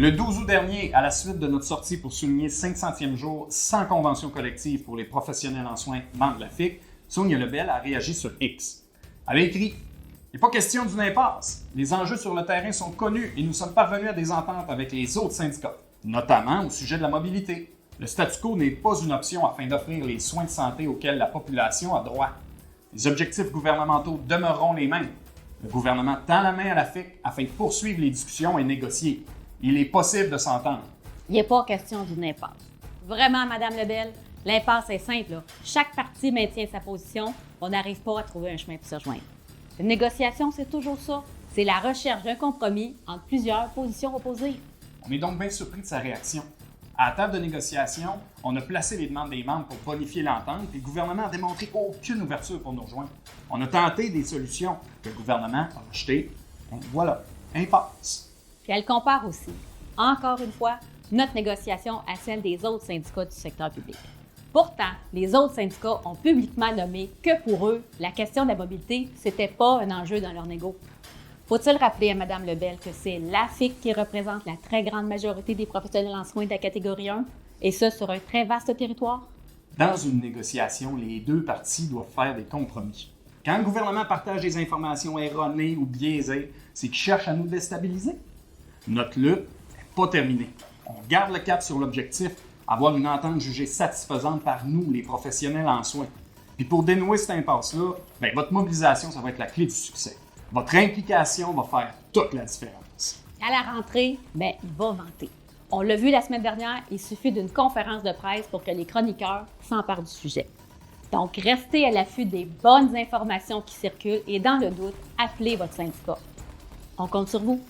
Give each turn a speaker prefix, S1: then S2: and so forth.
S1: Le 12 août dernier, à la suite de notre sortie pour souligner le 500e jour sans convention collective pour les professionnels en soins membres de la FIC, Sonia Lebel a réagi sur X. Elle a écrit « Il n'est pas question d'une impasse. Les enjeux sur le terrain sont connus et nous sommes parvenus à des ententes avec les autres syndicats, notamment au sujet de la mobilité. Le statu quo n'est pas une option afin d'offrir les soins de santé auxquels la population a droit. Les objectifs gouvernementaux demeureront les mêmes. Le gouvernement tend la main à la FIC afin de poursuivre les discussions et négocier. Il est possible de s'entendre. »
S2: Il n'est pas question d'une impasse. Vraiment, Mme Lebel, l'impasse est simple. Là. Chaque parti maintient sa position. On n'arrive pas à trouver un chemin pour se rejoindre. Une négociation, c'est toujours ça. C'est la recherche d'un compromis entre plusieurs positions opposées.
S1: On est donc bien surpris de sa réaction. À la table de négociation, on a placé les demandes des membres pour bonifier l'entente, puis le gouvernement a démontré aucune ouverture pour nous rejoindre. On a tenté des solutions que le gouvernement a rejetées. Donc voilà, impasse.
S2: Puis elle compare aussi, encore une fois, notre négociation à celle des autres syndicats du secteur public. Pourtant, les autres syndicats ont publiquement nommé que pour eux, la question de la mobilité, c'était pas un enjeu dans leur négo. Faut-il rappeler à Mme Lebel que c'est la FIC qui représente la très grande majorité des professionnels en soins de la catégorie 1, et ce, sur un très vaste territoire?
S1: Dans une négociation, les deux parties doivent faire des compromis. Quand le gouvernement partage des informations erronées ou biaisées, c'est qu'il cherche à nous déstabiliser. Notre lutte n'est pas terminée. On garde le cap sur l'objectif, avoir une entente jugée satisfaisante par nous, les professionnels en soins. Puis pour dénouer cette impasse-là, votre mobilisation, ça va être la clé du succès. Votre implication va faire toute la différence.
S2: À la rentrée, il va vanter. On l'a vu la semaine dernière, il suffit d'une conférence de presse pour que les chroniqueurs s'emparent du sujet. Donc, restez à l'affût des bonnes informations qui circulent et dans le doute, appelez votre syndicat. On compte sur vous.